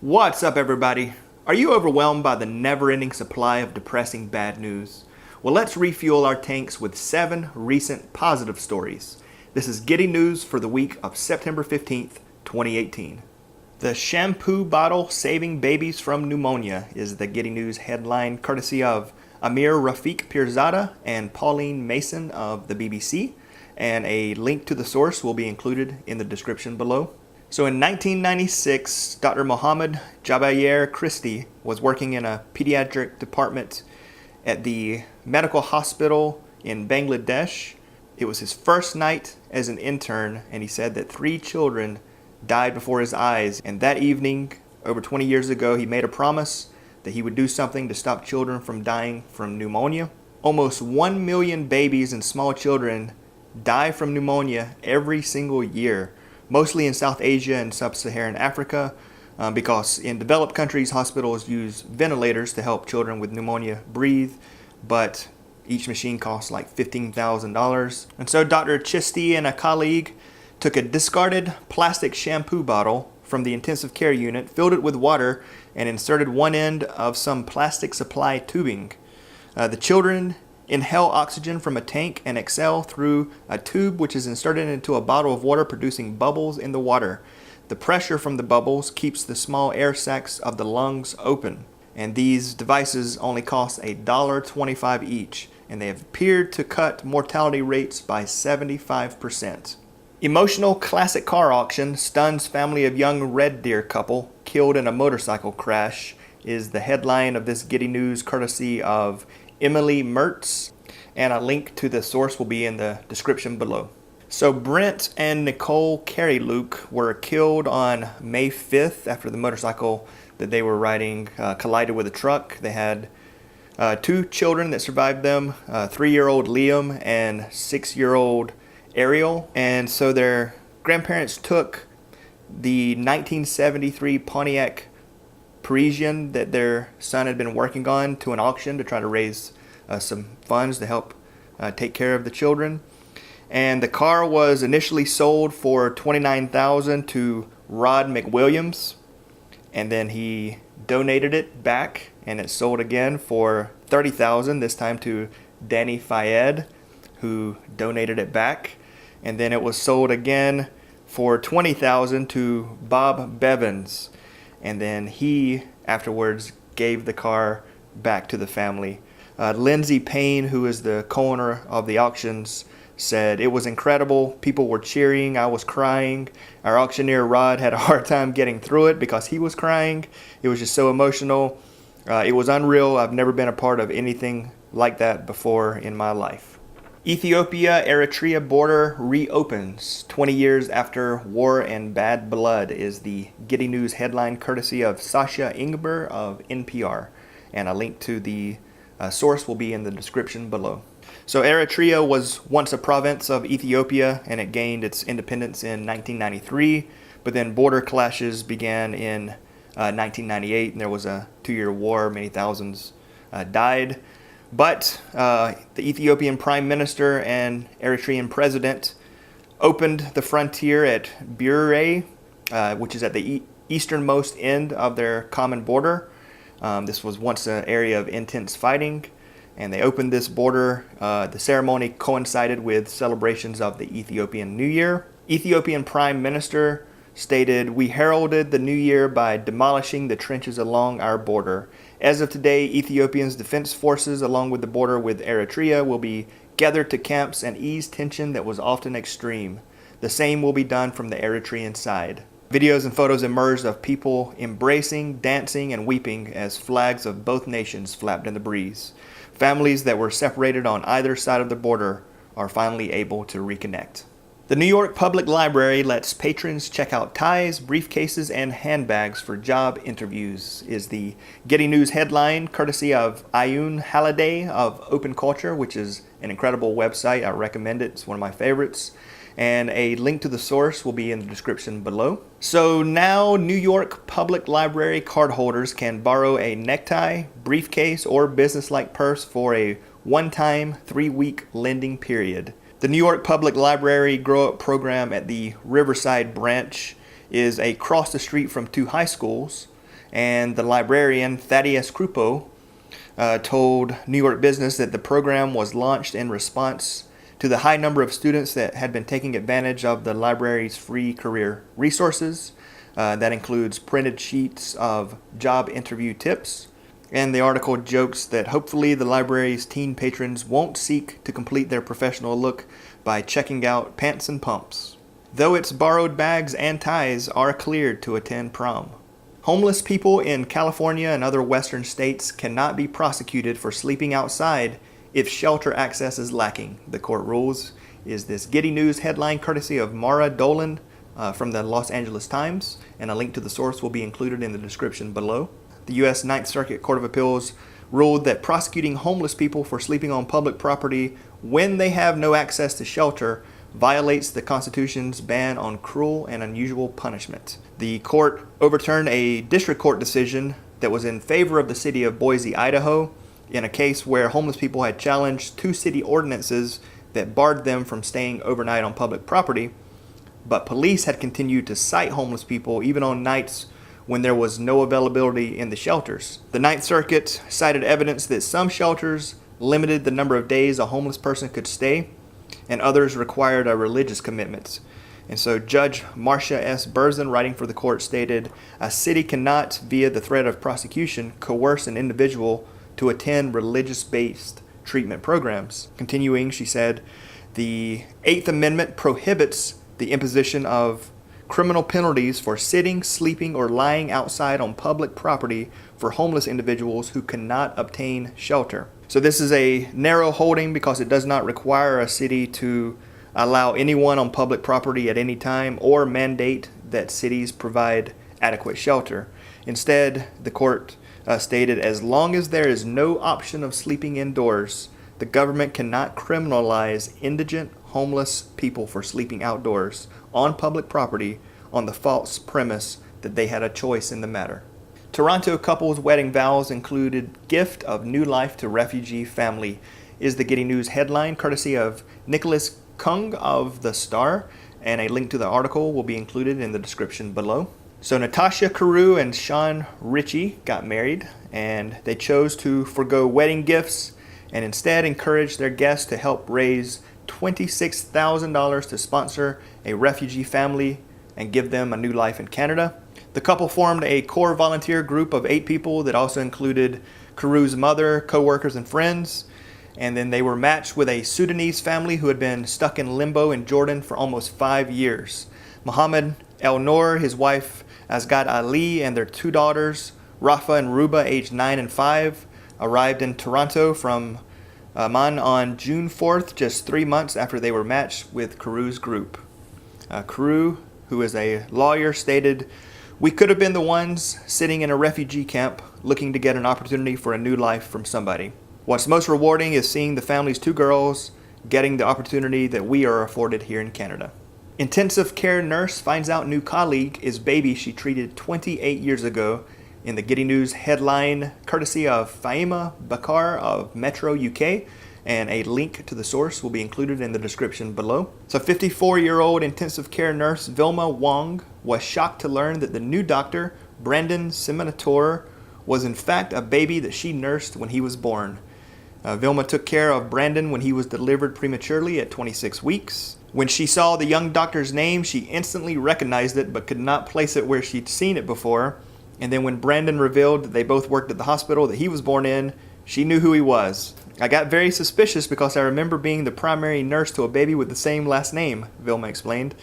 What's up, everybody? Are you overwhelmed by the never-ending supply of depressing bad news? Well, let's refuel our tanks with 7 recent positive stories. This is Getty News for the week of September 15th, 2018. The shampoo bottle saving babies from pneumonia is the Getty News headline, courtesy of Amir Rafiq Pirzada and Pauline Mason of the BBC, and a link to the source will be included in the description below. So in 1996, Dr. Mohammed Jabayer Christie was working in a pediatric department at the medical hospital in Bangladesh. It was his first night as an intern, and he said that 3 children died before his eyes. And that evening, over 20 years ago, he made a promise that he would do something to stop children from dying from pneumonia. Almost 1 million babies and small children die from pneumonia every single year, mostly in South Asia and Sub-Saharan Africa, because in developed countries, hospitals use ventilators to help children with pneumonia breathe, but each machine costs like $15,000. And so Dr. Chisti and a colleague took a discarded plastic shampoo bottle from the intensive care unit, filled it with water, and inserted one end of some plastic supply tubing. The children inhale oxygen from a tank and exhale through a tube which is inserted into a bottle of water, producing bubbles in the water. The pressure from the bubbles keeps the small air sacs of the lungs open. And these devices only cost $1.25 each, and they have appeared to cut mortality rates by 75%. Emotional classic car auction stuns family of young Red Deer couple killed in a motorcycle crash is the headline of this Getty News, courtesy of Emily Mertz, and a link to the source will be in the description below. So Brent and Nicole Carey Luke were killed on May 5th after the motorcycle that they were riding collided with a truck. They had 2 children that survived them, 3-year-old Liam and 6-year-old Ariel. And so their grandparents took the 1973 Pontiac Parisian that their son had been working on to an auction to try to raise some funds to help take care of the children. And the car was initially sold for $29,000 to Rod McWilliams, and then he donated it back, and it sold again for $30,000, this time to Danny Fayed, who donated it back. And then it was sold again for $20,000 to Bob Bevins, and then he afterwards gave the car back to the family. Lindsay Payne, who is the co-owner of the auctions, said, "It was incredible. People were cheering. I was crying. Our auctioneer Rod had a hard time getting through it because he was crying. It was just so emotional. It was unreal. I've never been a part of anything like that before in my life." Ethiopia-Eritrea border reopens 20 years after war and bad blood is the Getty News headline, courtesy of Sasha Ingber of NPR, and a link to the source will be in the description below. So Eritrea was once a province of Ethiopia, and it gained its independence in 1993, but then border clashes began in 1998, and there was a 2-year war. Many thousands died. But the Ethiopian Prime Minister and Eritrean President opened the frontier at Bure, which is at the easternmost end of their common border. This was once an area of intense fighting, and they opened this border. The ceremony coincided with celebrations of the Ethiopian New Year. Ethiopian Prime Minister stated, "We heralded the new year by demolishing the trenches along our border. As of today, Ethiopia's defense forces, along with the border with Eritrea, will be gathered to camps and ease tension that was often extreme. The same will be done from the Eritrean side." Videos and photos emerged of people embracing, dancing, and weeping as flags of both nations flapped in the breeze. Families that were separated on either side of the border are finally able to reconnect. The New York Public Library lets patrons check out ties, briefcases, and handbags for job interviews is the Getty News headline, courtesy of Ayun Halliday of Open Culture, which is an incredible website. I recommend it. It's one of my favorites. And a link to the source will be in the description below. So now New York Public Library cardholders can borrow a necktie, briefcase, or business-like purse for a one-time 3-week lending period. The New York Public Library Grow Up program at the Riverside branch is across the street from 2 high schools. And the librarian, Thaddeus Krupo, told New York Business that the program was launched in response to the high number of students that had been taking advantage of the library's free career resources. That includes printed sheets of job interview tips. And the article jokes that hopefully the library's teen patrons won't seek to complete their professional look by checking out pants and pumps, though its borrowed bags and ties are cleared to attend prom. Homeless people in California and other western states cannot be prosecuted for sleeping outside if shelter access is lacking, the court rules. Is this Getty News headline courtesy of Mara Dolan from the Los Angeles Times, and a link to the source will be included in the description below. The U.S. Ninth Circuit Court of Appeals ruled that prosecuting homeless people for sleeping on public property when they have no access to shelter violates the Constitution's ban on cruel and unusual punishment. The court overturned a district court decision that was in favor of the city of Boise, Idaho, in a case where homeless people had challenged two city ordinances that barred them from staying overnight on public property, but police had continued to cite homeless people even on nights when there was no availability in the shelters. The Ninth Circuit cited evidence that some shelters limited the number of days a homeless person could stay, and others required a religious commitment. And so Judge Marcia S. Berzin, writing for the court, stated, "A city cannot, via the threat of prosecution, coerce an individual to attend religious-based treatment programs." Continuing, she said, "The Eighth Amendment prohibits the imposition of criminal penalties for sitting, sleeping, or lying outside on public property for homeless individuals who cannot obtain shelter." So this is a narrow holding because it does not require a city to allow anyone on public property at any time or mandate that cities provide adequate shelter. Instead, the court stated, as long as there is no option of sleeping indoors, the government cannot criminalize indigent, homeless people for sleeping outdoors on public property on the false premise that they had a choice in the matter. Toronto couple's wedding vows included gift of new life to refugee family, is the Getty News headline, courtesy of Nicholas Kung of The Star, and a link to the article will be included in the description below. So Natasha Carew and Sean Ritchie got married, and they chose to forgo wedding gifts and instead encouraged their guests to help raise $26,000 to sponsor a refugee family and give them a new life in Canada. The couple formed a core volunteer group of 8 people that also included Carew's mother, co-workers, and friends. And then they were matched with a Sudanese family who had been stuck in limbo in Jordan for almost 5 years. Mohammed El Noor, his wife Asgad Ali, and their 2 daughters, Rafa and Ruba, aged 9 and 5, arrived in Toronto from Amman on June 4th, just 3 months after they were matched with Carew's group. Carew, who is a lawyer, stated, "We could have been the ones sitting in a refugee camp looking to get an opportunity for a new life from somebody. What's most rewarding is seeing the family's 2 girls getting the opportunity that we are afforded here in Canada." Intensive care nurse finds out new colleague is baby she treated 28 years ago, in the Getty News headline, courtesy of Faima Bakar of Metro UK, and a link to the source will be included in the description below. So 54-year-old intensive care nurse Vilma Wong was shocked to learn that the new doctor, Brandon Seminator, was in fact a baby that she nursed when he was born. Vilma took care of Brandon when he was delivered prematurely at 26 weeks. When she saw the young doctor's name, she instantly recognized it but could not place it where she'd seen it before. And then when Brandon revealed that they both worked at the hospital that he was born in, she knew who he was. "I got very suspicious because I remember being the primary nurse to a baby with the same last name," Vilma explained.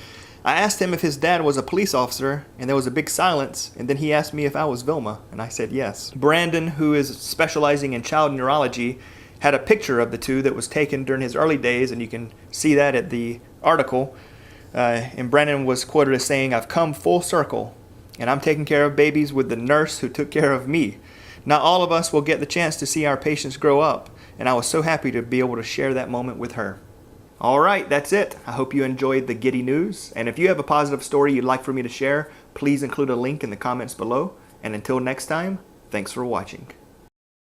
"I asked him if his dad was a police officer, and there was a big silence, and then he asked me if I was Vilma, and I said yes." Brandon, who is specializing in child neurology, had a picture of the 2 that was taken during his early days, and you can see that at the article. And Brandon was quoted as saying, "I've come full circle, and I'm taking care of babies with the nurse who took care of me. Not all of us will get the chance to see our patients grow up, and I was so happy to be able to share that moment with her." All right, that's it. I hope you enjoyed the Getty News, and if you have a positive story you'd like for me to share, please include a link in the comments below. And until next time, thanks for watching.